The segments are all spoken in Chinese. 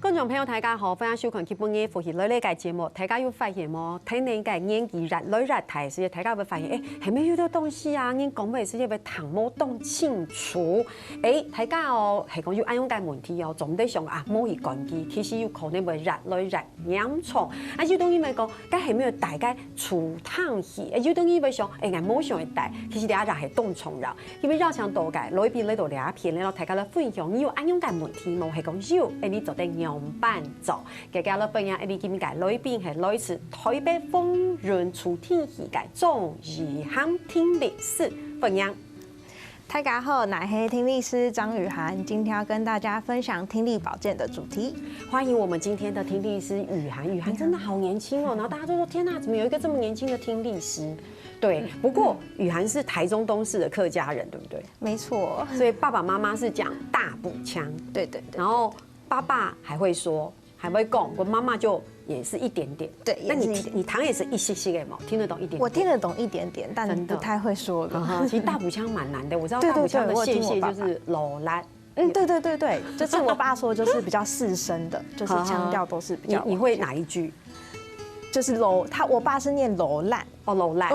观众朋友大家好，欢迎收看基本嘅复习类类嘅节目。大家有发现冇？睇你嘅年纪越来越大时候，大家会发现，系咪有啲东西啊？你讲嘅时候要唐冇讲清楚。大家哦，系讲要按用嘅问题哦，总得想啊，冇去讲机，其实有可能会越来越严重。啊，有等于咪讲，咁系咪要大家除烫气？有等于咪想，我冇想会大，其实大家系动重绕，因为绕墙多嘅，内边呢度两片咧，大家咧分享，你有按用嘅问题冇？系讲有，你做得样板做，大家咧分享，你今日内边系来自台北丰润除天气嘅中医行听力师分享。大家好，我是听力师张雨涵，今天要跟大家分享听力保健的主题。欢迎我们今天的听力师雨涵，雨涵真的好年轻哦，然后大家都说天哪，怎么有一个这么年轻的听力师？对，不过雨涵是台中东市的客家人，对不对？没错，所以爸爸妈妈是讲大埔腔，对，然后爸爸还会说，还会讲，我妈妈就也是一点点。对，那你堂也是一些些的嘛，听得懂一点点？我听得懂一点点，但不太会说的。其实大埔腔蛮难的，我知道大埔腔的谢谢就是老烂。对，就是我爸说，就是比较四声的，就是腔调都是比较。你会哪一句？就是楼，我爸是念楼烂哦，楼烂，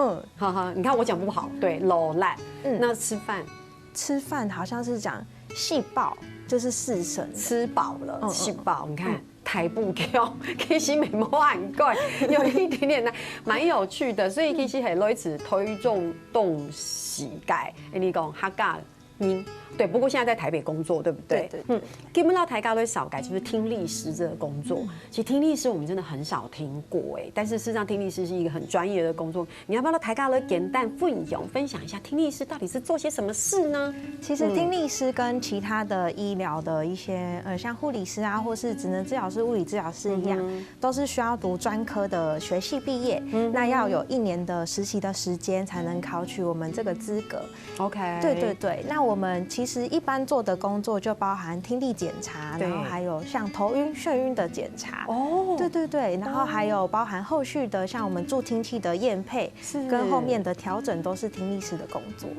你看我讲不好，对，楼烂。那吃饭好像是讲细爆，就是四声，吃饱了，细爆，你看。台步跳，其实没冇很怪，有一点点难，蛮有趣的。所以其实系类似推重动膝盖，你讲客家音。对，不过现在在台北工作，对不对？对。基本上台家都少改，就是听力师这个工作。其实听力师我们真的很少听过但是事实上听力师是一个很专业的工作。你要不要到台家来简单分享一下听力师到底是做些什么事呢？其实听力师跟其他的医疗的一些像护理师啊，或是职能治疗师、物理治疗师一样，都是需要读专科的学系毕业。那要有1年的实习的时间才能考取我们这个资格。OK。对。那我们其实一般做的工作就包含听力检查，然后还有像头晕、眩晕的检查。哦，对，然后还有包含后续的像我们助听器的验配，跟后面的调整都是听力师的工作。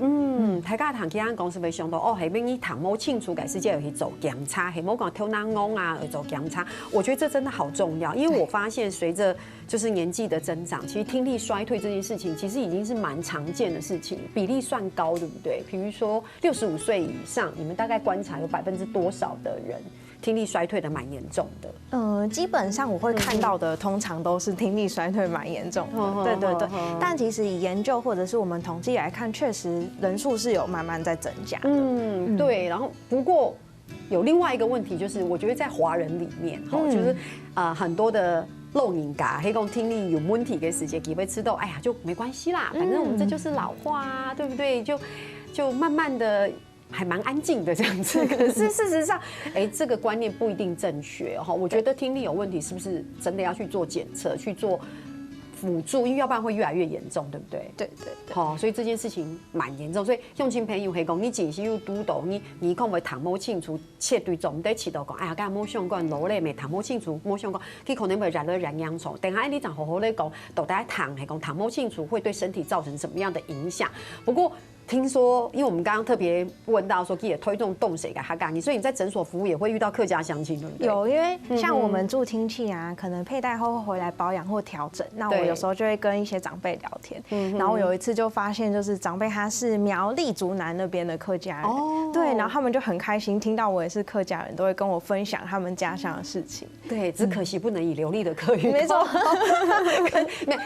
大家谈其他公司会想到下面你谈冇清楚，改世界有去做检查，系冇讲跳难工啊，去做检查。我觉得这真的好重要，因为我发现随着就是年纪的增长，其实听力衰退这件事情其实已经是蛮常见的事情，比例算高，对不对？比如说65岁以上，你们大概观察有多少的人听力衰退的蛮严重的？基本上我会看到的，通常都是听力衰退蛮严重的。对。但其实以研究或者是我们统计来看，确实人数是有慢慢在增加的。对。然后不过有另外一个问题，就是我觉得在华人里面，就是很多的漏眼嘎，黑公听力有问题的时间，也会吃到，哎呀就没关系啦，反正我们这就是老化啊，对不对？就慢慢的。还蛮安静的这样子，可是事实上，这个观念不一定正确哈。我觉得听力有问题，是不是真的要去做检测、去做辅助？因为要不然会越来越严重，对不对？对。好，所以这件事情蛮严重。所以用亲朋友会讲，你真是有拄到你可能会谈冇清楚，切对总得起到讲，哎呀，刚冇相关劳累没谈冇清楚，冇相关，佢可能会染了染痒虫。等下你讲好好的讲，到底谈系讲谈冇清楚会对身体造成什么样的影响？不过。听说，因为我们刚刚特别问到说，也推动动谁给他干你，所以你在诊所服务也会遇到客家乡亲，对不对？有，因为像我们助听器啊，可能佩戴后会回来保养或调整，那我有时候就会跟一些长辈聊天。然后有一次就发现，就是长辈他是苗栗竹南那边的客家人，对，然后他们就很开心听到我也是客家人，都会跟我分享他们家乡的事情。对，只可惜不能以流利的客语。没错，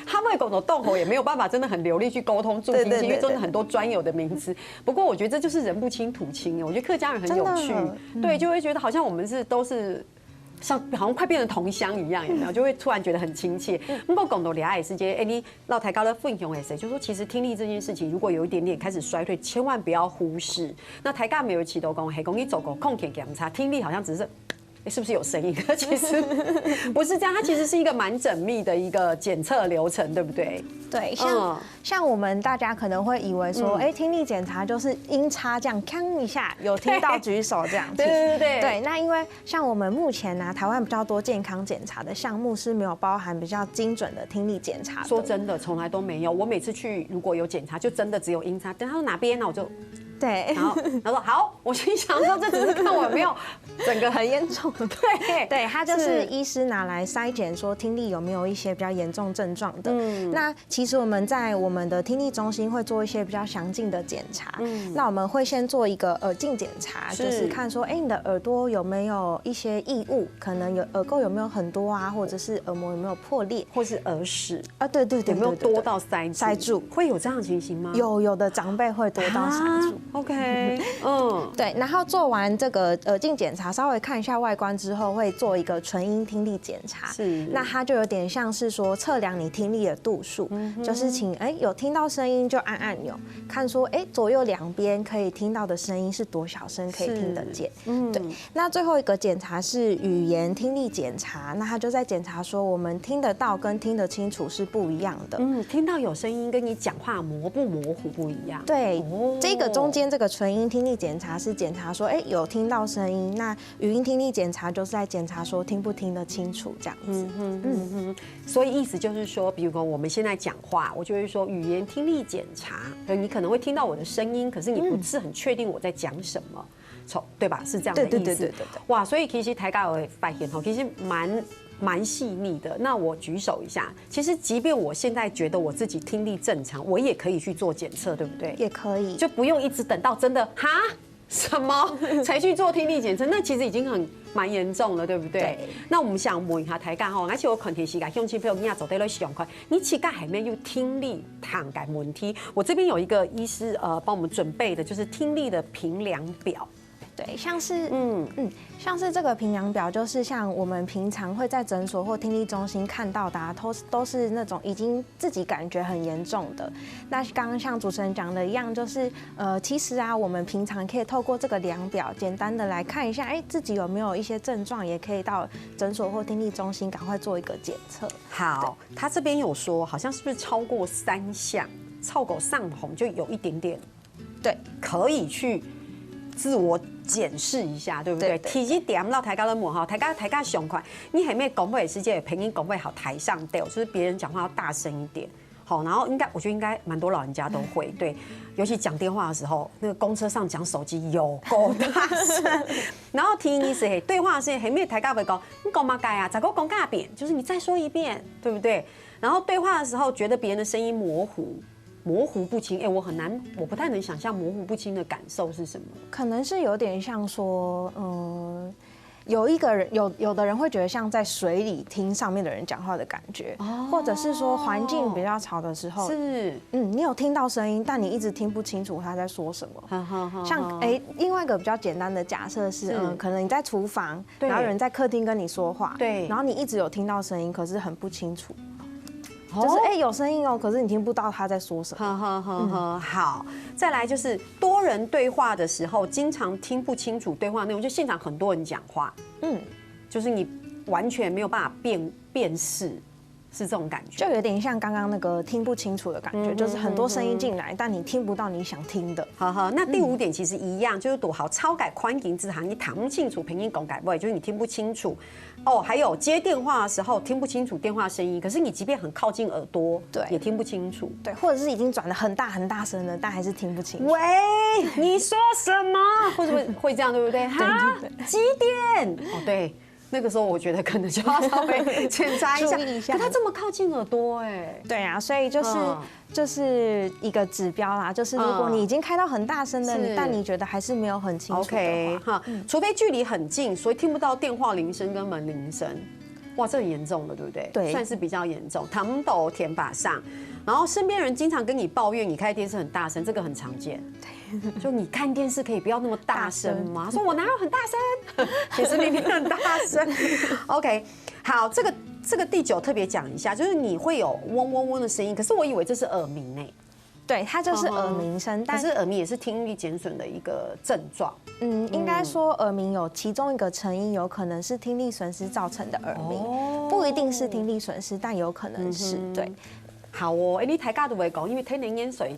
他们口头动口也没有办法真的很流利去沟通助听器，因为真的很多专有的名词。不过我觉得这就是人不亲土亲，我觉得客家人很有趣，对，就会觉得好像我们都是像好像快变成同乡一样，有没有？就会突然觉得很亲切。不过讲到俩也是这，你老台高的分享也是，就说其实听力这件事情，如果有一点点开始衰退，千万不要忽视。那台高没有起头讲，嘿，讲你走过空田检查，听力好像只是。是不是有声音？其实不是这样，它其实是一个蛮缜密的一个检测流程，对不对？对，像我们大家可能会以为说，听力检查就是音叉这样锵一下，有听到举手这样。对。那因为像我们目前呢，台湾比较多健康检查的项目是没有包含比较精准的听力检查的。说真的，从来都没有。我每次去如果有检查，就真的只有音叉。等他说哪边呢，我就。对，然后他说好，我心想说这只是看我有没有整个很严重的。对对，它就是医师拿来筛检说听力有没有一些比较严重症状的。那其实我们在我们的听力中心会做一些比较详尽的检查。那我们会先做一个耳镜检查，就是看说，你的耳朵有没有一些异物，可能有耳垢有没有很多啊，或者是耳膜有没有破裂，或是耳屎啊，对，有没有多到塞住？会有这样的情形吗？有的长辈会多到塞住。OK， 对，然后做完这个耳镜检查，稍微看一下外观之后，会做一个纯音听力检查。是，那它就有点像是说测量你听力的度数，就是请有听到声音就按按钮，看说左右两边可以听到的声音是多小声可以听得见。对。那最后一个检查是语言听力检查，那它就在检查说我们听得到跟听得清楚是不一样的。听到有声音跟你讲话模不模糊不一样。对，这个中间这个纯音听力检查是检查说，有听到声音。那语音听力检查就是在检查说听不听得清楚这样子。所以意思就是说，比如说我们现在讲话，我就会说语言听力检查，你可能会听到我的声音，可是你不是很确定我在讲什么，对吧？是这样的意思。对。哇，所以其实台大有发现其实蛮细腻的。那我举手一下，其实即便我现在觉得我自己听力正常，我也可以去做检测，对不对？也可以，就不用一直等到真的哈什么才去做听力检测，那其实已经蛮严重了，对不对？对。那我们想问一下大家吼，而且我肯定是个乡亲朋友，你做对了想看，你膝盖还没有听力躺改问题？我这边有一个医师帮我们准备的，就是听力的评量表。对，像是像是这个评量表，就是像我们平常会在诊所或听力中心看到的，都是那种已经自己感觉很严重的。那刚刚像主持人讲的一样，就是其实我们平常可以透过这个量表，简单的来看一下，自己有没有一些症状，也可以到诊所或听力中心赶快做一个检测。好，他这边有说，好像是不是超过3项，超过上红就有一点点，对，可以去自我检视一下，对不对？提起点到台高的幕哈，台高上快，你还没讲话的时间，配音讲话好台上调，就是别人讲话要大声一点，好，然后我觉得应该蛮多老人家都会，对，尤其讲电话的时候，那个公车上讲手机有够大声，然后听意思对话的时间还没台高会讲，你讲嘛改啊，咋个讲大遍，就是你再说一遍，对不对？然后对话的时候觉得别人的声音模糊不清，我不太能想象模糊不清的感受是什么。可能是有点像说，有一个人有的人会觉得像在水里听上面的人讲话的感觉，或者是说环境比较吵的时候，你有听到声音，但你一直听不清楚他在说什么。像另外一个比较简单的假设是，可能你在厨房，然后有人在客厅跟你说话，对，然后你一直有听到声音，可是很不清楚。就是有声音哦，可是你听不到他在说什么。好，再来就是多人对话的时候，经常听不清楚对话内容，就现场很多人讲话，就是你完全没有办法辨识，是这种感觉，就有点像刚刚那个听不清楚的感觉，就是很多声音进来，但你听不到你想听的。那第5点其实一样，就是多好超改宽音字行，你谈不清楚平音拱改不，就是你听不清楚。还有接电话的时候听不清楚电话声音，可是你即便很靠近耳朵，对，也听不清楚。对，或者是已经转得很大很大声了，但还是听不清楚。喂，你说什么？或者会这样，对不对？哈，几点？对。那个时候我觉得可能就要稍微检查一下，可他这么靠近耳朵对啊，所以就是一个指标啦，就是如果你已经开到很大声的，但你觉得还是没有很清楚的话，除非距离很近，所以听不到电话铃声跟门铃声。哇，这很严重了，对不对？对，算是比较严重。躺斗田把上，然后身边人经常跟你抱怨你开电视很大声，这个很常见。就你看电视可以不要那么大声吗？说我哪有很大声，其实明明很大声。OK， 好，这个第9特别讲一下，就是你会有嗡嗡嗡的声音，可是我以为这是耳鸣对，它就是耳鸣声，但是耳鸣也是听力减损的一个症状。应该说耳鸣有其中一个成因，有可能是听力损失造成的耳鸣，不一定是听力损失，但有可能是对。好哦，你大家都会讲，因为天然烟水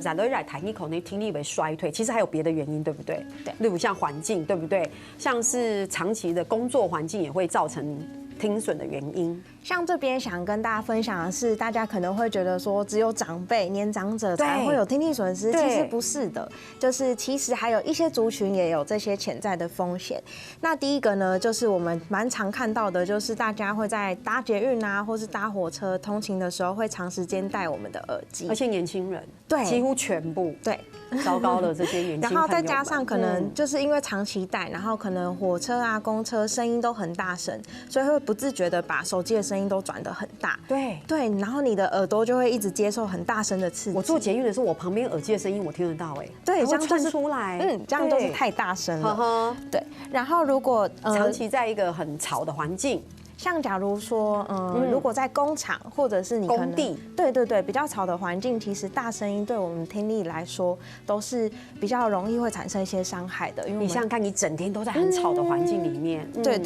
染落来谈一口，那听力会衰退，其实还有别的原因，对不对？对，例如像环境，对不对？像是长期的工作环境也会造成听损的原因？像这边想跟大家分享的是，大家可能会觉得说，只有长辈、年长者才会有听力损失，其实不是的，就是其实还有一些族群也有这些潜在的风险。那第一个呢，就是我们蛮常看到的，就是大家会在搭捷运啊，或是搭火车通勤的时候，会长时间戴我们的耳机，而且年轻人，对，几乎全部，对。糟糕的这些年轻朋友们，然后再加上可能就是因为长期戴，然后可能火车啊、公车声音都很大声，所以会不自觉的把手机的声音都转得很大。对对，然后你的耳朵就会一直接受很大声的刺激。我坐捷运的时候，我旁边耳机的声音我听得到，对，这样窜出来，这样就是太大声了。对，然后如果长期在一个很吵的环境。像假如说，如果在工厂或者是你可能工地，对，比较吵的环境，其实大声音对我们听力来说都是比较容易会产生一些伤害的。因为你想想看，你整天都在很吵的环境里面，对。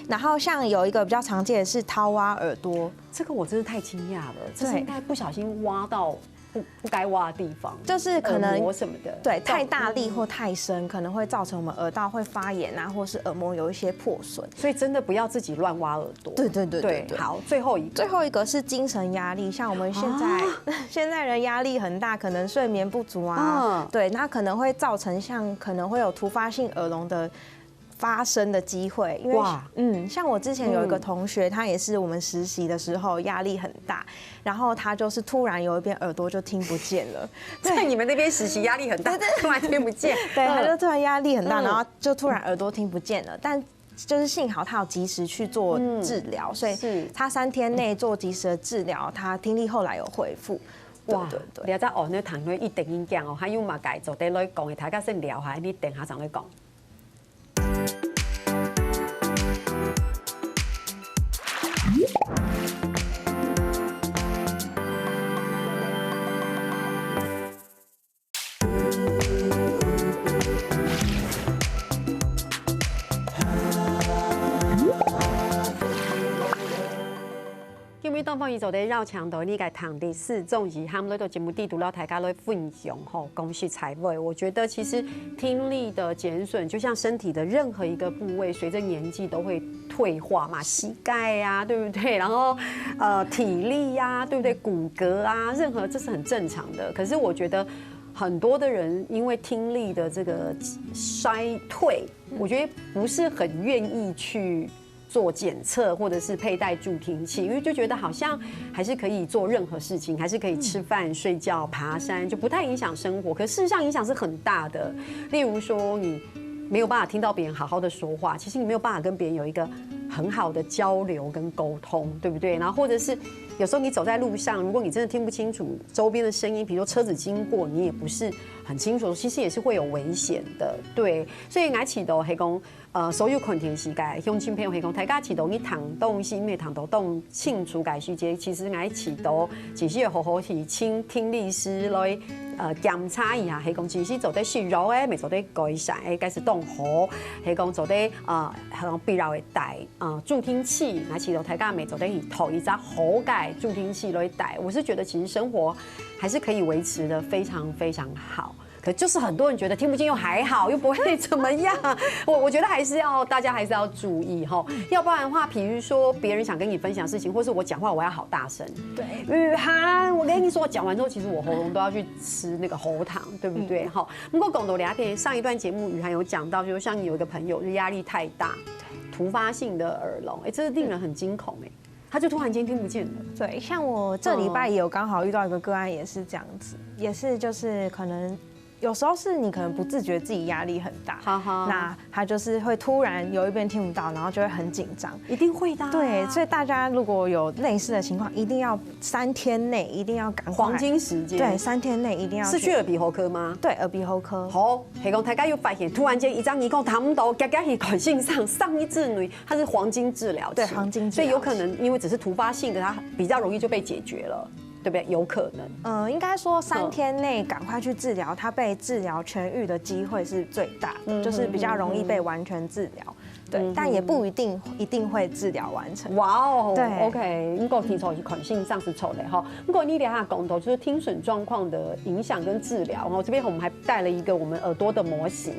然后像有一个比较常见的是掏挖耳朵，这个我真是太惊讶了，这是应该不小心挖到不该挖的地方，就是可能耳膜什么的，对，太大力或太深，可能会造成我们耳道会发炎啊，或是耳膜有一些破损。所以真的不要自己乱挖耳朵。对。好，最后一个是精神压力，像我们现在人压力很大，可能睡眠不足啊，对，那可能会造成可能会有突发性耳聋的发生的机会，因为像我之前有一个同学，他也是我们实习的时候压力很大，然后他就是突然有一边耳朵就听不见了。在你们那边实习压力很大，突然听不见，对，他就突然压力很大，然后就突然耳朵听不见了，但。就是幸好他有及时去做治疗，所以他3天内做及时的治疗，他听力后来有恢复。哇，你知哦，那堂内一定应讲哦，还有嘛解做在来讲的，大家先聊下，你等下上来讲。东方宇宙的绕墙头，你该谈第4种是他们那个节目地图，让大家来分享吼，恭喜财位。我觉得其实听力的减损，就像身体的任何一个部位，随着年纪都会退化嘛，膝盖呀，对不对？然后体力呀，对不对？骨骼啊，任何这是很正常的。可是我觉得很多的人因为听力的这个衰退，我觉得不是很愿意去做检测或者是佩戴助听器，因为就觉得好像还是可以做任何事情，还是可以吃饭、睡觉、爬山，就不太影响生活。可事实上影响是很大的。例如说，你没有办法听到别人好好的说话，其实你没有办法跟别人有一个很好的交流跟沟通，对不对？然后或者是有时候你走在路上，如果你真的听不清楚周边的声音，比如说车子经过，你也不是很清楚，其实也是会有危险的。对，所以我起到系讲。所有困天时界，乡亲朋友系讲，大家起到去谈东西，因为谈到动庆祝改时节，其实我起到只是好好去请听力师来检查一下，系讲其实做得虚弱诶，未做得改善诶，该是动好，系讲做得像必要会戴助听器，我起到大家未做得去投一张好改助听器来戴，我是觉得其实生活还是可以维持的非常非常好。可就是很多人觉得听不见又还好，又不会怎么样。我觉得大家还是要注意哈，要不然的话，比如说别人想跟你分享事情，或是我讲话我要好大声。对，雨涵，我跟你说，讲完之后，其实我喉咙都要去吃那个喉糖，对不对？好，不过讲到两点，上一段节目雨涵有讲到，就是像有一个朋友，就压力太大，突发性的耳聋，这是令人很惊恐他就突然间听不见了。对，像我这礼拜也有刚好遇到一个个案，也是这样子，也是就是可能。有时候是你可能不自觉自己压力很大，那他就是会突然有一边听不到，然后就会很紧张，一定会的。对，所以大家如果有类似的情况，一定要3天内一定要赶快黄金时间。对，3天内一定要是去耳鼻喉科吗？对，耳鼻喉科。好，系讲大家有发现，突然间一张耳孔谈不到，夹夹是管性上一字女，它是黄金治疗期，对，黄金治疗期，所以有可能因为只是突发性的，它比较容易就被解决了。对不对？有可能。应该说3天内赶快去治疗，它被治疗痊愈的机会是最大的，就是比较容易被完全治疗。对，但也不一定会治疗完成。哇哦，对 ，OK， 你讲提出是款性上是错的哈。不过你俩讲到就是听损状况的影响跟治疗，然后这边我们还带了一个我们耳朵的模型。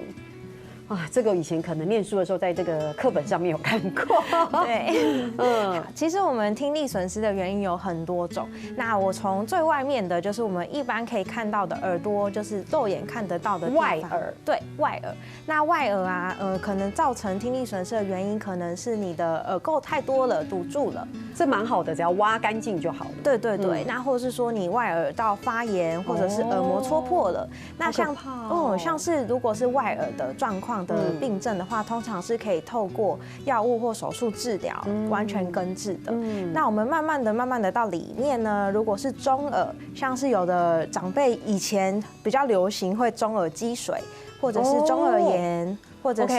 啊，这个以前可能念书的时候，在这个课本上面有看过。对，其实我们听力损失的原因有很多种。那我从最外面的，就是我们一般可以看到的耳朵，就是肉眼看得到的地方外耳。对，外耳。那外耳啊，可能造成听力损失的原因，可能是你的耳垢太多了，堵住了。这蛮好的，只要挖干净就好了。对对对，那或者是说你外耳道发炎，或者是耳膜戳破了。那像是如果是外耳的状况的病症的话，通常是可以透过药物或手术治疗完全根治的。那我们慢慢的到里面呢，如果是中耳，像是有的长辈以前比较流行会中耳积水，或者是中耳炎。或者是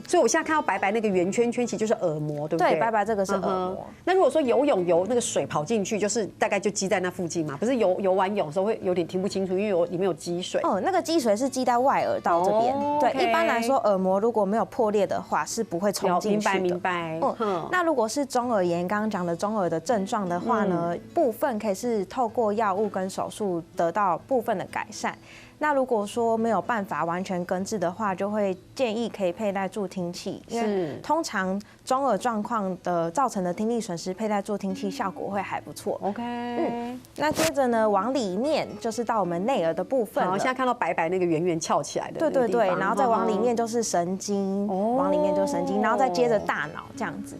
所以我现在看到白白那个圆圈圈，其实就是耳膜，对不对？对，白白这个是耳膜。那如果说游泳游那个水跑进去，就是大概就积在那附近嘛？不是游完泳的时候会有点听不清楚，因为里面有积水。那个积水是积在外耳道这边。对，一般来说耳膜如果没有破裂的话，是不会冲进去的。明白。那如果是中耳炎，刚刚讲的中耳的症状的话呢，部分可以是透过药物跟手术得到部分的改善。那如果说没有办法完全根治的话，就会建议可以佩戴助听器，因为通常中耳状况的造成的听力损失，佩戴助听器效果会还不错。那接着呢，往里面就是到我们内耳的部分了。好，现在看到白白那个圆圆翘起来的。对，然后再往里面就是神经，往里面就是神经，然后再接着大脑这样子。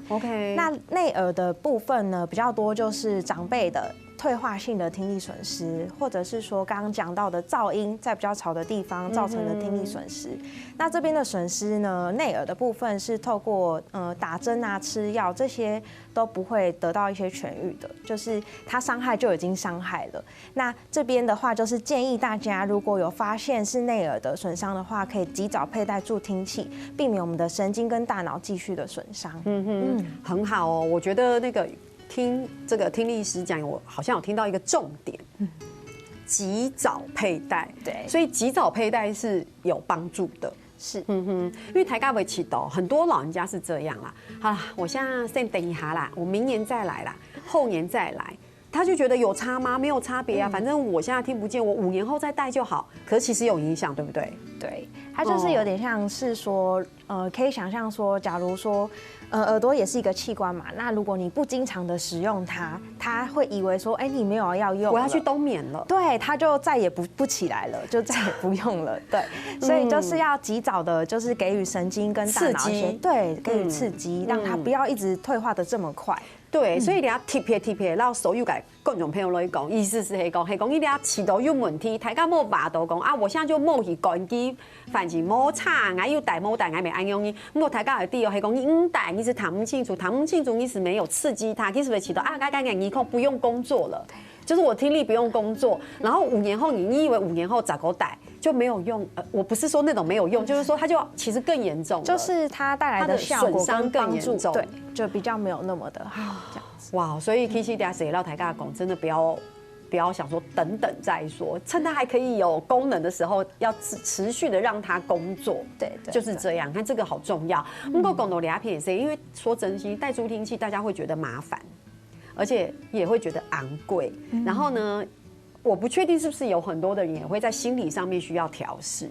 那内耳的部分呢，比较多就是长辈的退化性的听力损失，或者是说刚刚讲到的噪音在比较吵的地方造成的听力损失。那这边的损失呢，内耳的部分是透过打针啊、吃药这些都不会得到一些痊愈的，就是它伤害就已经伤害了。那这边的话就是建议大家，如果有发现是内耳的损伤的话，可以及早佩戴助听器，避免我们的神经跟大脑继续的损伤。很好哦，我觉得那个。听这个听力师讲，我好像有听到一个重点，及早佩戴。对，所以及早佩戴是有帮助的。是，因为台大围棋斗很多老人家是这样啦。好啦，我现在先等一下啦，我明年再来啦，后年再来。他就觉得有差吗？没有差别啊，反正我现在听不见，我5年后再戴就好。可是其实有影响，对不对？对，它就是有点像是说，可以想象说，假如说，耳朵也是一个器官嘛，那如果你不经常的使用它，它会以为说，哎，你没有要用，我要去冬眠了，对，它就再也不起来了，就再也不用了，对，所以就是要及早的，就是给予神经跟大脑一些，对，给予刺激，让它不要一直退化的这么快。对，所以你要贴贴，然后所有嘅各种朋友来讲，意思是系讲，你俩饲到有问题，大家冇话到讲啊，我现在就冇去赶机，反正冇差，我有戴冇戴，我没安用伊。我大家有第二系讲，你戴你是谈不清楚，你是没有刺激它，其实会起到啊，你以后不用工作了。就是我听力不用工作，然后5年后你以为5年后咋个戴就没有用？我不是说那种没有用，就是说它就其实更严重了，就是它带来的效果跟更严重，对，就比较没有那么的好这样子。哇，所以其实大家谁到台大讲，真的不要想说等等再说，趁它还可以有功能的时候，要持续的让它工作。对，就是这样。看这个好重要。不过讲到俩片是，因为说真心戴助听器，大家会觉得麻烦。而且也会觉得昂贵，然后呢，我不确定是不是有很多的人也会在心理上面需要调试，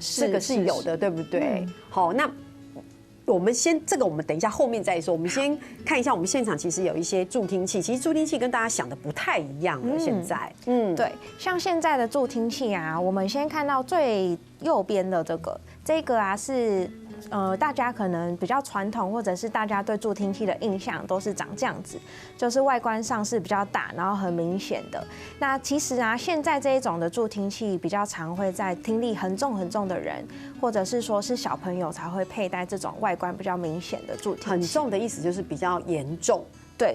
这个是有的，对不对？好，那我们我们等一下后面再说，我们先看一下我们现场其实有一些助听器，其实助听器跟大家想的不太一样了，现在，对，像现在的助听器啊，我们先看到最右边的这个啊是。大家可能比较传统，或者是大家对助听器的印象都是长这样子，就是外观上是比较大，然后很明显的。那其实啊，现在这一种的助听器比较常会在听力很重的人，或者是说是小朋友才会佩戴这种外观比较明显的助听器。很重的意思就是比较严重。对，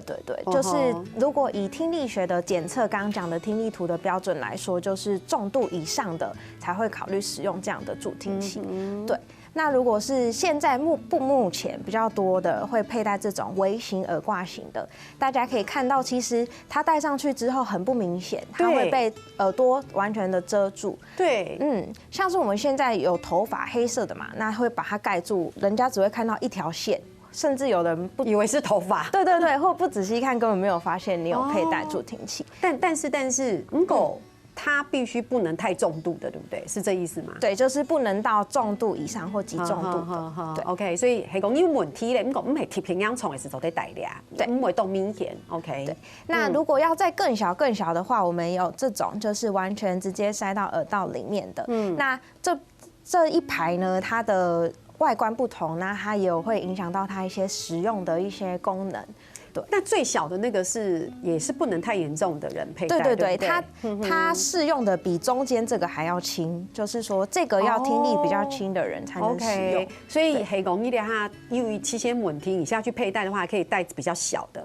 就是如果以听力学的检测，刚刚讲的听力图的标准来说，就是重度以上的才会考虑使用这样的助听器。对。那如果是现在目前比较多的会佩戴这种微型耳挂型的，大家可以看到，其实它戴上去之后很不明显，它会被耳朵完全的遮住。对，像是我们现在有头发黑色的嘛，那会把它盖住，人家只会看到一条线。甚至有的人不以为是头发，对，或不仔细看，根本没有发现你有佩戴助听器。但是，它必须不能太重度的，对不对？是这意思吗？对，就是不能到重度以上或极重度的。对 ，OK， 所以係講有問題咧，唔講唔係貼平氧蟲嘅時候在帶咧，對，唔會到明顯 ，OK。对，那如果要再更小的话，我们有这种就是完全直接塞到耳道里面的。那这一排呢，它的外观不同，那它也会影响到它一些使用的一些功能。对，那最小的那个也是不能太严重的人佩戴。对，它适用的比中间这个还要轻，就是说这个要听力比较轻的人才能使用。所以係講呢啲哈，因為期限穩定，你下去佩戴的話，可以戴比較小的。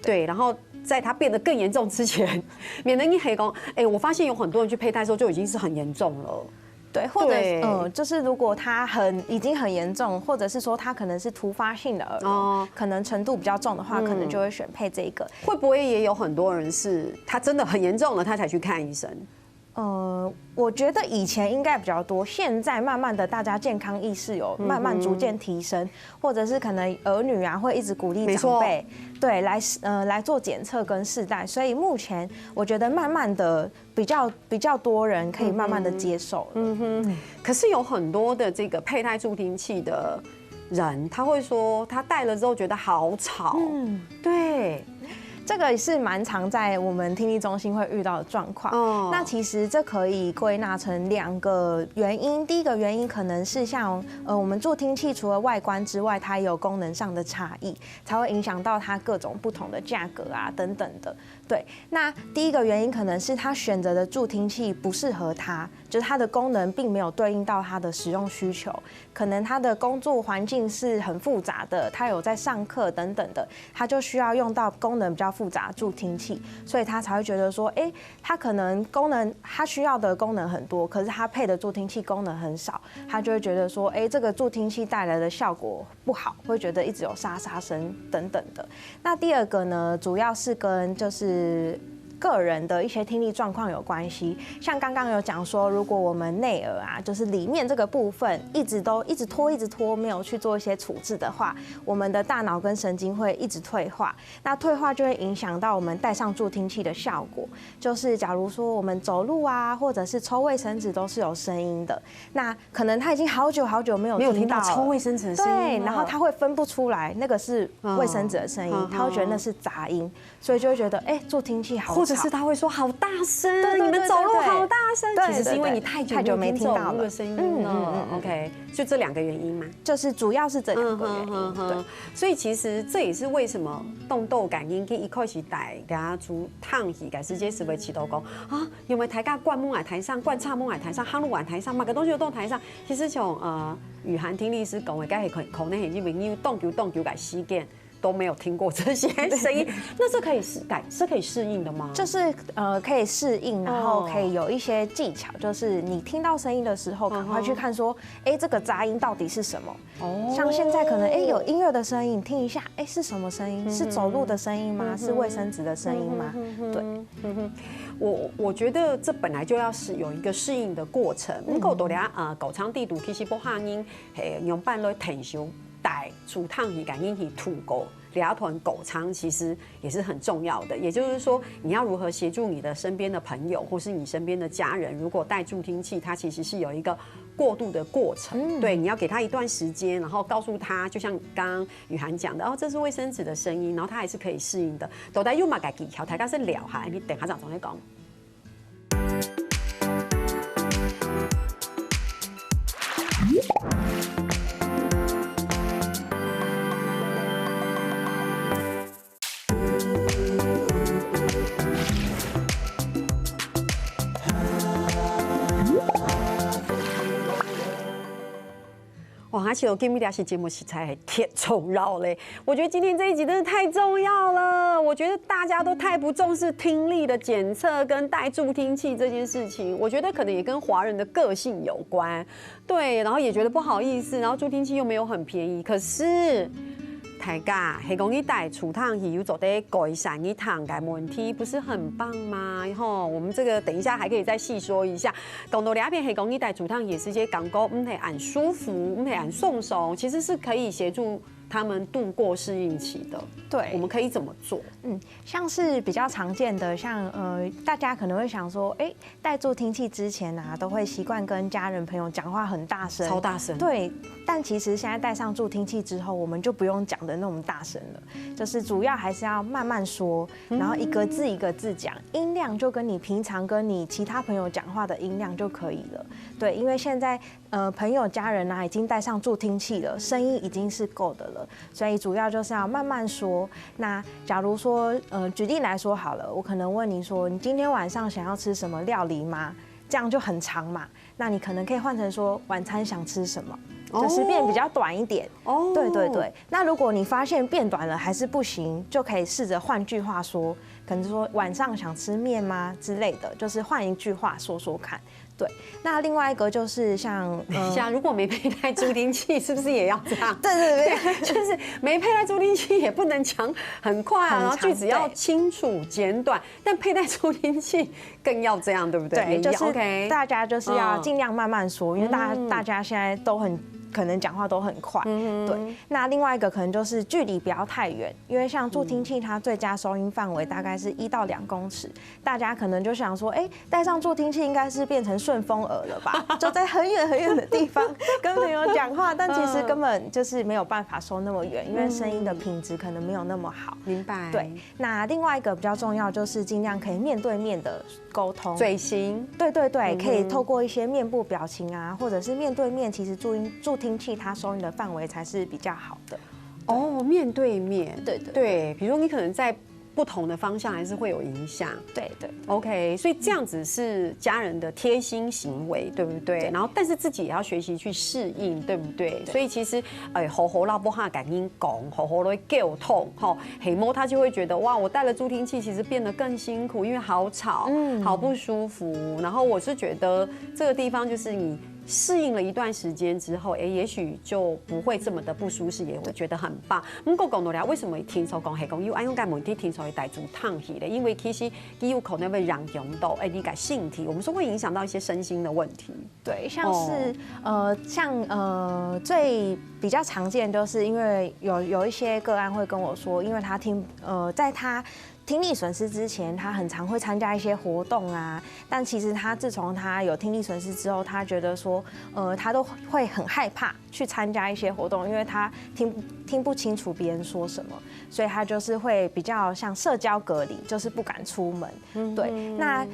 对，然后在它变得更严重之前，免得你係講，我發現有很多人去佩戴的時候就已經是很嚴重了。对，或者就是如果它已经很严重，或者是说它可能是突发性的耳聋，可能程度比较重的话，可能就会选配这个。会不会也有很多人是他真的很严重了，他才去看医生？我觉得以前应该比较多，现在慢慢的大家健康意识有慢慢逐渐提升，或者是可能儿女啊会一直鼓励长辈对来做检测跟试戴，所以目前我觉得慢慢的比较多人可以慢慢的接受了。可是有很多的这个佩戴助听器的人，他会说他戴了之后觉得好吵。对。这个是蛮常在我们听力中心会遇到的状况。那其实这可以归纳成2个原因。第一个原因可能是像我们助听器除了外观之外，它也有功能上的差异，才会影响到它各种不同的价格啊等等的。对，那第一个原因可能是他选择的助听器不适合他，就是它的功能并没有对应到他的使用需求，可能他的工作环境是很复杂的，他有在上课等等的，他就需要用到功能比较复杂的助听器，所以他才会觉得说，他可能他需要的功能很多，可是他配的助听器功能很少，他就会觉得说，这个助听器带来的效果不好，会觉得一直有沙沙声等等的。那第二个呢，主要是跟就是个人的一些听力状况有关系，像刚刚有讲说，如果我们内耳啊，就是里面这个部分一直拖，没有去做一些处置的话，我们的大脑跟神经会一直退化，那退化就会影响到我们戴上助听器的效果。就是假如说我们走路啊，或者是抽卫生纸都是有声音的，那可能他已经好久没有听到抽卫生纸的声音，对，然后他会分不出来那个是卫生纸的声音，他会觉得那是杂音，所以就会觉得助听器好吵，或者是他会说好大声，你们走路好大声，其实是因为你太久没听到了声音了。OK， 就这2个原因吗？就是主要是这2个原因。对，所以其实这也是为什么动豆感应跟一开始大家做烫戏，改时间是为起头讲啊，因为大家灌木台上，灌插木台上，夯路台上，每个东西都台上。其实像雨涵听力师讲的，该系可能系因为你动球改事件。都没有听过这些声音，那是可以适应的吗？就是可以适应，然后可以有一些技巧，就是你听到声音的时候，赶快去看说，这个杂音到底是什么？像现在可能有音乐的声音，听一下，是什么声音？是走路的声音吗？是卫生纸的声音吗？对，我觉得这本来就要是有一个适应的过程。够多俩狗肠地图其实不怕音，用伴来填修。带除烫体感应体土狗俩团狗肠其实也是很重要的，也就是说你要如何协助你的身边的朋友或是你身边的家人，如果戴助听器，它其实是有一个过渡的过程。对，你要给他一段时间，然后告诉他，就像刚刚雨涵讲的，这是卫生纸的声音，然后他还是可以适应的。都在用嘛个技巧，大家是聊下，你等下长总在讲。哇，而且我今天这节目实在还太重要嘞！我觉得今天这一集真的太重要了。我觉得大家都太不重视听力的检测跟戴助听器这件事情。我觉得可能也跟华人的个性有关，对，然后也觉得不好意思，然后助听器又没有很便宜，可是。大家係講呢戴除燙器要做啲改善呢燙嘅問題，不是很棒嗎？我們這個等一下還可以再細說一下。講到兩邊係講呢戴除燙也是些感覺唔係很舒服，唔係很鬆手，其實是可以協助他们度过适应期的？对，我们可以怎么做？像是比较常见的，像大家可能会想说，戴助听器之前啊，都会习惯跟家人朋友讲话很大声，超大声。对，但其实现在戴上助听器之后，我们就不用讲的那么大声了，就是主要还是要慢慢说，然后一个字一个字讲，音量就跟你平常跟你其他朋友讲话的音量就可以了。对，因为现在朋友家人啊已经戴上助听器了，声音已经是够的了，所以主要就是要慢慢说。那假如说举例来说好了，我可能问你说，你今天晚上想要吃什么料理吗？这样就很长嘛，那你可能可以换成说晚餐想吃什么，就是变比较短一点。对对对。那如果你发现变短了还是不行，就可以试着换句话说，可能说晚上想吃面吗之类的，就是换一句话说说看。对，那另外一个就是像如果没佩戴助听器，是不是也要这样？对对对，就是没佩戴助听器也不能讲很快啊，然后句子要清楚简短。但佩戴助听器更要这样，对不对？对，就是大家就是要尽量慢慢说，因为大家现在都可能讲话都很快，对。那另外一个可能就是距离不要太远，因为像助听器它最佳收音范围大概是1到2公尺，大家可能就想说，戴上助听器应该是变成顺风耳了吧？就在很远很远的地方跟朋友讲话，但其实根本就是没有办法收那么远，因为声音的品质可能没有那么好。明白。对。那另外一个比较重要就是尽量可以面对面的沟通，嘴型。对对对，可以透过一些面部表情啊，或者是面对面，其实助听器它收音的范围才是比较好的。面对面，对对对，比如说你可能在不同的方向还是会有影响。对对 ，OK， 所以这样子是家人的贴心行为，对不对？然后但是自己也要学习去适应，对不对？所以其实吼吼老不哈感音讲，吼吼都够痛，黑猫他就会觉得哇，我戴了助听器其实变得更辛苦，因为好吵，好不舒服。然后我是觉得这个地方就是你适应了一段时间之后，也许就不会这么的不舒适，也我觉得很棒。不过讲到了，为什么听说讲系讲有爱用个问题听说会带助烫气咧？因为其实你有可能会让用到你个性体，我们说会影响到一些身心的问题。对，像是最比较常见就是因为有一些个案会跟我说，因为他在他听力损失之前，他很常会参加一些活动啊，但其实他自从他有听力损失之后，他觉得说，他都会很害怕去参加一些活动，因为他听不清楚别人说什么，所以他就是会比较像社交隔离，就是不敢出门。对，那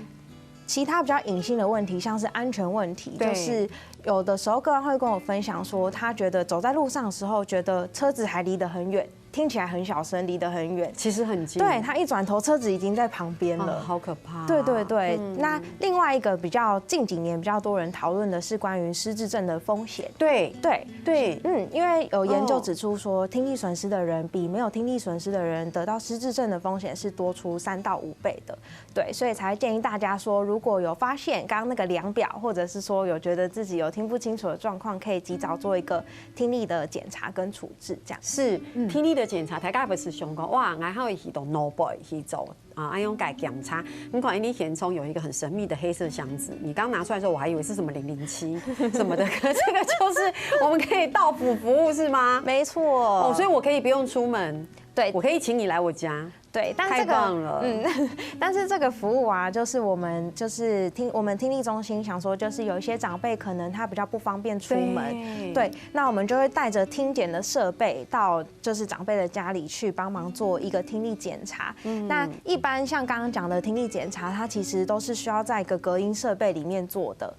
其他比较隐性的问题，像是安全问题，就是有的时候个案会跟我分享说，他觉得走在路上的时候，觉得车子还离得很远。听起来很小声，离得很远，其实很近。对，他一转头，车子已经在旁边了，好可怕。对对对。那另外一个近几年比较多人讨论的是关于失智症的风险。对对对，因为有研究指出说，听力损失的人比没有听力损失的人得到失智症的风险是多出3到5倍的。对，所以才建议大家说，如果有发现刚刚那个量表，或者是说有觉得自己有听不清楚的状况，可以及早做一个听力的检查跟处置，这样是听力的检查，大家不是想讲哇，然后去到 no boy 去做安用改检查。你看你填充有一个很神秘的黑色箱子，你刚拿出来的时候，我还以为是什么007什么的，可这个就是我们可以到府服务是吗？没错。所以我可以不用出门，对，我可以请你来我家。对，但太棒了。但是这个服务啊，就是我们听力中心想说，就是有一些长辈可能他比较不方便出门，对，那我们就会带着听检的设备到就是长辈的家里去帮忙做一个听力检查。那一般像刚刚讲的听力检查，它其实都是需要在一个隔音设备里面做的。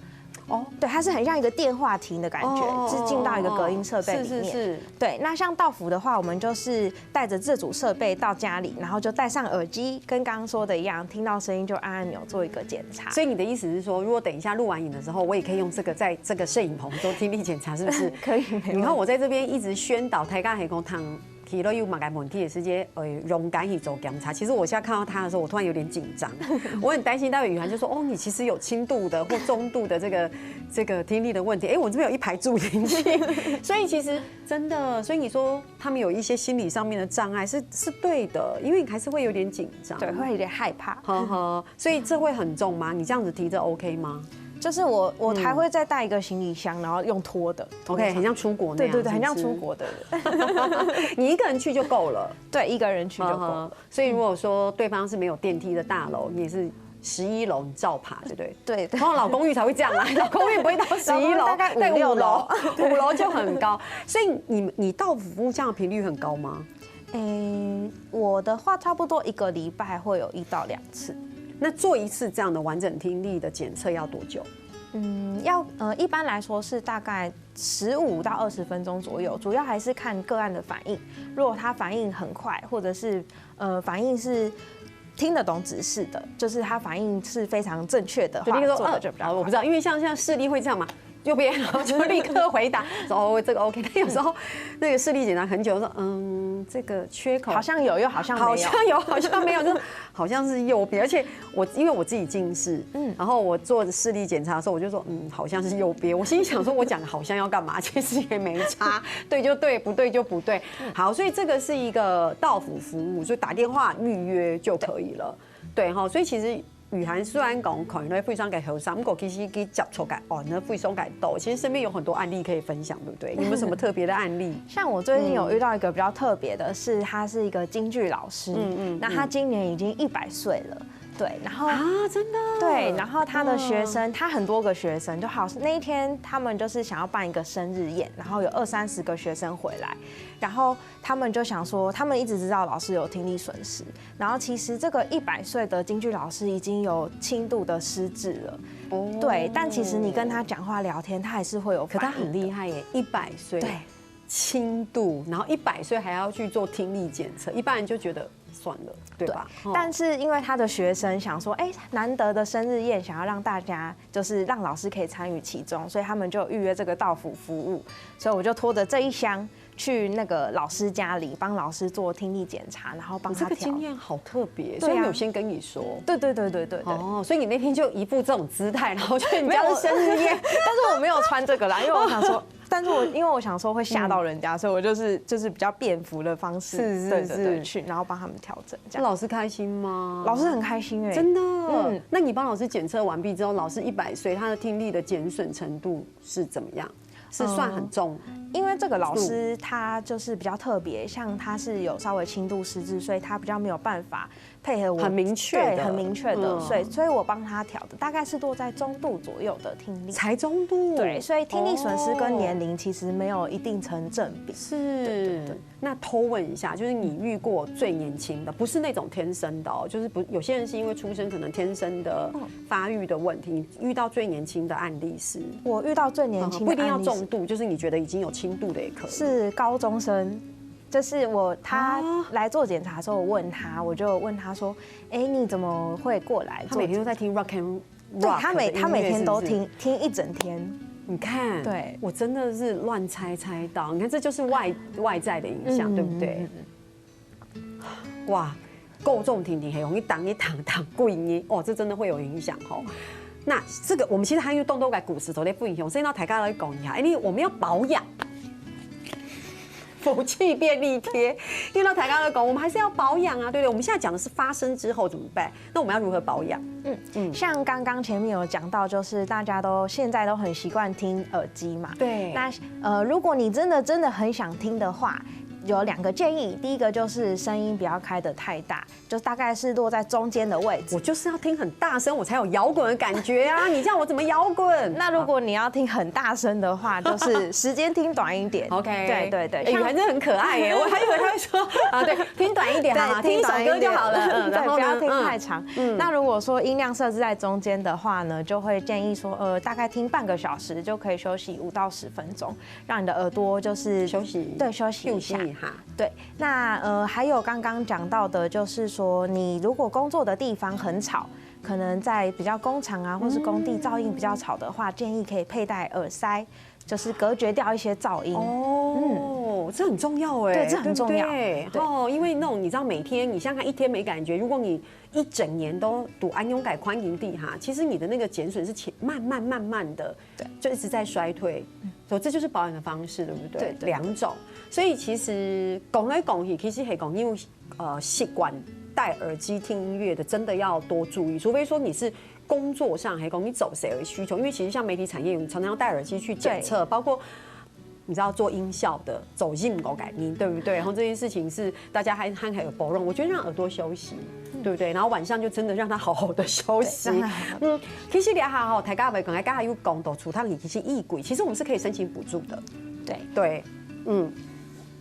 对，它是很像一个电话亭的感觉，是进到一个隔音设备里面。是。对，那像到府的话，我们就是带着这组设备到家里，然后就戴上耳机，跟刚刚说的一样，听到声音就按钮做一个检查。所以你的意思是说，如果等一下录完影的时候，我也可以用这个在这个摄影棚做听力检查，是不是？可以。你看我在这边一直宣导台港黑工汤。提了有马改问题的时间，勇敢去做检查。其实我现在看到他的时候，我突然有点紧张，我很担心。待会雨涵就说：“你其实有轻度的或中度的这个听力的问题。”我这边有一排助听器，所以其实真的，所以你说他们有一些心理上面的障碍是对的，因为你还是会有点紧张，对，会有点害怕。所以这会很重吗？你这样子提着 OK 吗？就是我还会再带一个行李箱，然后用拖的。OK， 很像出国那样。对，很像出国的。你一个人去就够了。对，一个人去就够了。所以如果说对方是没有电梯的大楼，你也是11楼你照爬，对不对？对。然后老公寓才会这样啦，老公寓不会到11楼，大概5、6楼，5楼就很高。所以你到服务这样的频率很高吗？我的话差不多1个礼拜会有1到2次。那做一次这样的完整听力的检测要多久？一般来说是大概15到20分钟左右，主要还是看个案的反应。如果他反应很快，或者是反应是听得懂指示的，就是他反应是非常正确的话，做的就比较快。我不知道，因为像视力会这样嘛。右边，然后就立刻回答说哦这个 OK， 但有时候那个视力检查很久，说这个缺口好像有又好像没有，好像有好像没有，就好像是右边，而且因为我自己近视，然后我做视力检查的时候，我就说好像是右边，我心里想说我讲好像要干嘛，其实也没差，对就对，不对就不对。好，所以这个是一个到府服务，所以打电话预约就可以了，对哈，所以其实。雨涵虽然讲可能咧肺伤嘅後生，不過其實佢接觸嘅那肺傷嘅多，其實身邊有很多案例可以分享，對不對？有沒有什麼特別的案例？像我最近有遇到一個比較特別的是，他是一個京劇老師，那他今年已經100歲了。对，然后真的对，然后他的学生，他很多个学生，就好那一天他们就是想要办一个生日宴，然后有20-30个学生回来，然后他们就想说，他们一直知道老师有听力损失，然后其实这个100岁的京剧老师已经有轻度的失智了，对，但其实你跟他讲话聊天，他还是会有反应。可他很厉害耶，100岁，对，轻度，然后100岁还要去做听力检测，一般人就觉得。算了，对吧？但是因为他的学生想说，难得的生日宴，想要让大家就是让老师可以参与其中，所以他们就预约这个到府服务，所以我就拖着这一箱去那个老师家里帮老师做听力检查，然后帮他调。这个经验好特别，所以没有先跟你说。对。哦，所以你那天就一副这种姿态，然后去人家的生日宴，但是我没有穿这个啦，因为我想说。但是因为我想说会吓到人家，所以我就是比较便服的方式，对去，然后帮他们调整。这样老师开心吗？老师很开心真的。那你帮老师检测完毕之后，老师100岁，他的听力的减损程度是怎么样？是算很重，因为这个老师他就是比较特别，像他是有稍微轻度失智，所以他比较没有办法配合我很明确的，很明确的，所以我帮他调的大概是落在中度左右的听力，才中度，对，所以听力损失跟年龄其实没有一定成正比。是，那偷问一下，就是你遇过最年轻的，不是那种天生的哦，就是不有些人是因为出生可能天生的发育的问题，你遇到最年轻的案例是？我遇到最年轻的案例不一定要重度，就是你觉得已经有轻度的也可以。是高中生。就是他来做检查的时候，我就问他说：“你怎么会过来？”他每天都在听 rock and roll， 他每天都听一整天。你看，对，我真的是乱猜到，你看这就是外在的影响，对不对？哇，够重挺很容易挡贵你哦，这真的会有影响哦。那这个我们其实还有动改骨石头的不影响，所以到台家来讲一下，我们要保养。福气便利贴，因为到台高的狗，我们还是要保养啊，对不对？我们现在讲的是发生之后怎么办？那我们要如何保养？像刚刚前面有讲到，就是大家现在都很习惯听耳机嘛。对。那如果你真的很想听的话，有2个建议，第一个就是声音不要开得太大，就大概是落在中间的位置。我就是要听很大声，我才有摇滚的感觉啊！你叫我怎么摇滚？那如果你要听很大声的话，就是时间听短一点。OK， 对，雨涵真的很可爱耶！我还以为他会说啊，对，听短一点好吗？听一首歌就好了，然后不要听太长。那如果说音量设置在中间的话呢，就会建议说，大概听半个小时就可以休息5到10分钟，让你的耳朵就是休息，对，休息一下。对，那还有刚刚讲到的，就是说你如果工作的地方很吵，可能在比较工厂啊，或是工地噪音比较吵的话，建议可以佩戴耳塞，就是隔绝掉一些噪音。这很重要哎，对，这很重要。对，因为那种你知道，每天你想想看，一天没感觉，如果你一整年都读安永改宽营地哈，其实你的那个减损是慢慢的，对，就一直在衰退。所以这就是保养的方式，对不对？对，2种。所以其实讲来讲去，其实是讲因为习惯戴耳机听音乐的，真的要多注意，除非说你是工作上还讲你走谁的需求，因为其实像媒体产业，我们常常要戴耳机去检测，包括。你知道做音效的走进狗改音，对不对？然后这件事情是大家还有包容，我觉得让耳朵休息，对不对？然后晚上就真的让它好好的休息。其实你还好，大家袂讲，大家有讲到除汤里其实异轨，其实我们是可以申请补助的。对，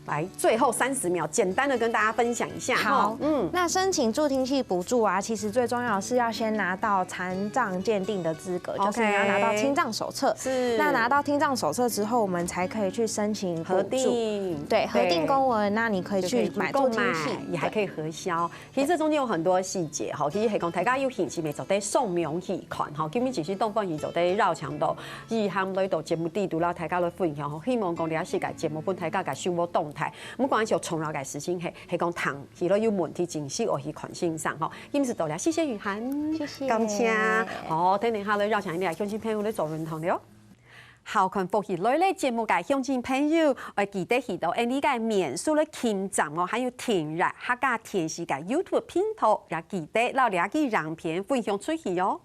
来，最后30秒，简单的跟大家分享一下。好，那申请助听器补助啊，其实最重要的是要先拿到残障鉴定的资格，就是你要拿到听障手册。是。那拿到听障手册之后，我们才可以去申请核定。对，核定公文，那你可以去买助听器，也还可以核销。其实这中间有很多细节，哈，其实系讲大家有兴趣，咪就得送名去看，哈，今日只是东方，伊就得绕墙道，以含来到节目地图啦，大家来分享，希望讲你也是个节目本大家个生活动态，唔管是重要嘅事情係講談，如果有問題正式我去款線上吼，今次到了，謝謝雨涵，謝謝，感謝，好，等下咧邀請你嚟鄉親朋友咧做論壇了。校群福利類咧節目嘅鄉親朋友，我記得去到呢個免數咧傾站哦，還有填入客家電視嘅 YouTube 頻道，也記得留兩個影片分享出去哦。